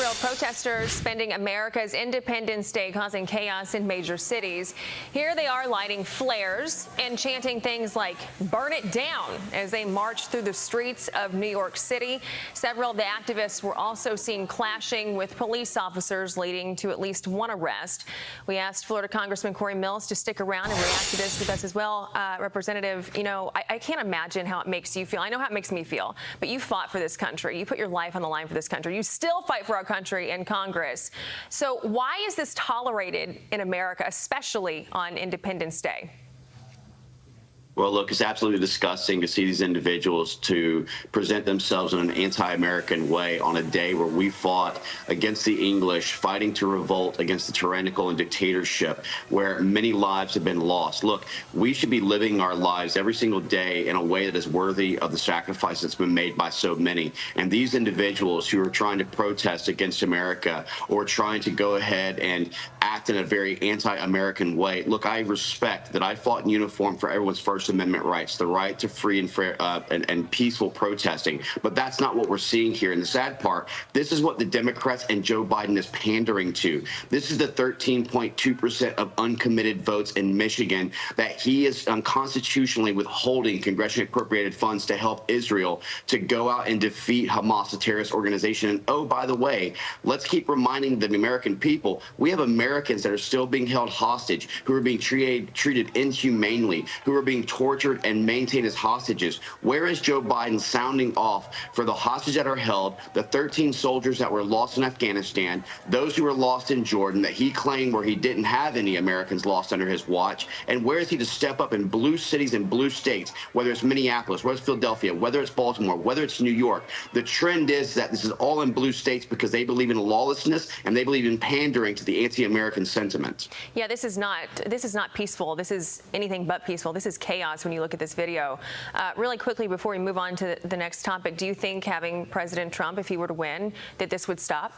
Israel protesters spending America's Independence Day causing chaos in major cities. Here they are lighting flares and chanting things like "burn it down" as they march through the streets of New York City. Several of the activists were also seen clashing with police officers, leading to at least one arrest. We asked Florida Congressman Cory Mills to stick around and react to this with us as well. Representative, I can't imagine how it makes you feel. I know how it makes me feel, but you fought for this country. You put your life on the line for this country. You still fight for our country in Congress. So why is this tolerated in America, especially on Independence Day? Well, look, it's absolutely disgusting to see these individuals to present themselves in an anti-American way on a day where we fought against the English, fighting to revolt against the tyrannical and dictatorship, where many lives have been lost. Look, we should be living our lives every single day in a way that is worthy of the sacrifice that's been made by so many. And these individuals who are trying to protest against America or trying to go ahead and act in a very anti-American way, look, I respect that I fought in uniform for everyone's First Amendment rights, the right to free and fair and peaceful protesting. But that's not what we're seeing here. And the sad part, this is what the Democrats and Joe Biden is pandering to. This is the 13.2% of uncommitted votes in Michigan that he is unconstitutionally withholding congressionally appropriated funds to help Israel to go out and defeat Hamas, a terrorist organization. And oh, by the way, let's keep reminding the American people, we have Americans that are still being held hostage, who are being treated inhumanely, who are being tortured and maintained as hostages. Where is Joe Biden sounding off for the hostages that are held, the 13 soldiers that were lost in Afghanistan, those who were lost in Jordan that he claimed where he didn't have any Americans lost under his watch? And where is he to step up in blue cities and blue states, whether it's Minneapolis, whether it's Philadelphia, whether it's Baltimore, whether it's New York? The trend is that this is all in blue states because they believe in lawlessness and they believe in pandering to the anti-American sentiment. Yeah, this is not peaceful. This is anything but peaceful. This is chaos when you look at this video. Really quickly, before we move on to the next topic, do you think having President Trump, if he were to win, that this would stop?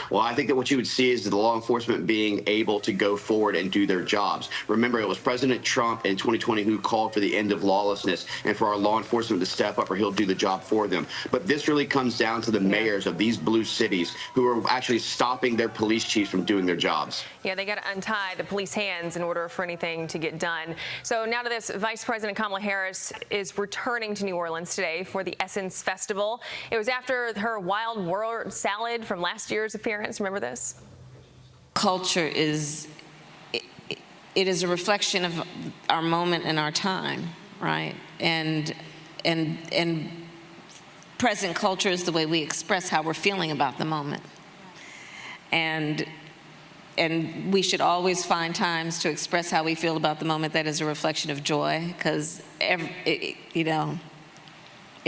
Well, I think that what you would see is the law enforcement being able to go forward and do their jobs. Remember, it was President Trump in 2020 who called for the end of lawlessness and for our law enforcement to step up or he'll do the job for them. But this really comes down to the mayors of these blue cities who are actually stopping their police chiefs from doing their jobs. Yeah, they got to untie the police hands in order for anything to get done. So now to this, Vice President Kamala Harris is returning to New Orleans today for the Essence Festival. It was after her Wild World salad from last year's appearance. Remember this? Culture is, it is a reflection of our moment and our time, right? And present culture is the way we express how we're feeling about the moment. And we should always find times to express how we feel about the moment that is a reflection of joy, because it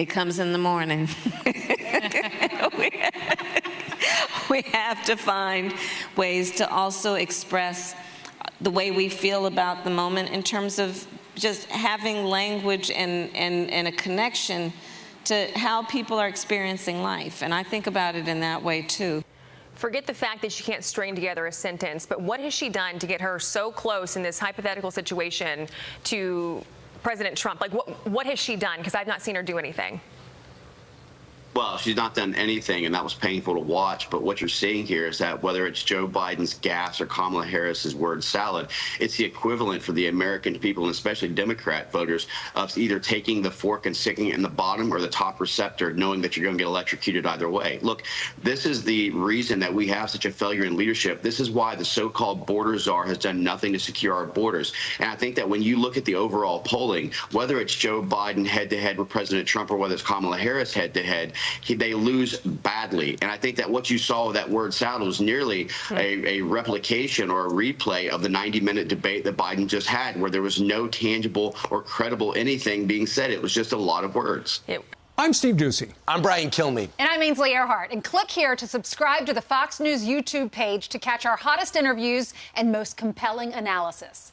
comes in the morning. We have to find ways to also express the way we feel about the moment in terms of just having language and a connection to how people are experiencing life. And I think about it in that way, too. Forget the fact that she can't string together a sentence, but what has she done to get her so close in this hypothetical situation to President Trump? Like, what has she done? Because I've not seen her do anything. Well, she's not done anything, and that was painful to watch. But what you're seeing here is that whether it's Joe Biden's gas or Kamala Harris's word salad, it's the equivalent for the American people, and especially Democrat voters, of either taking the fork and sticking it in the bottom or the top receptor, knowing that you're going to get electrocuted either way. Look, this is the reason that we have such a failure in leadership. This is why the so-called border czar has done nothing to secure our borders. And I think that when you look at the overall polling, whether it's Joe Biden head-to-head with President Trump or whether it's Kamala Harris head-to-head, they lose badly. And I think that what you saw with that word salad was nearly a replication or a replay of the 90-minute debate that Biden just had, where there was no tangible or credible anything being said. It was just a lot of words. I'm Steve Doocy. I'm Brian Kilmeade. And I'm Ainsley Earhart. And click here to subscribe to the Fox News YouTube page to catch our hottest interviews and most compelling analysis.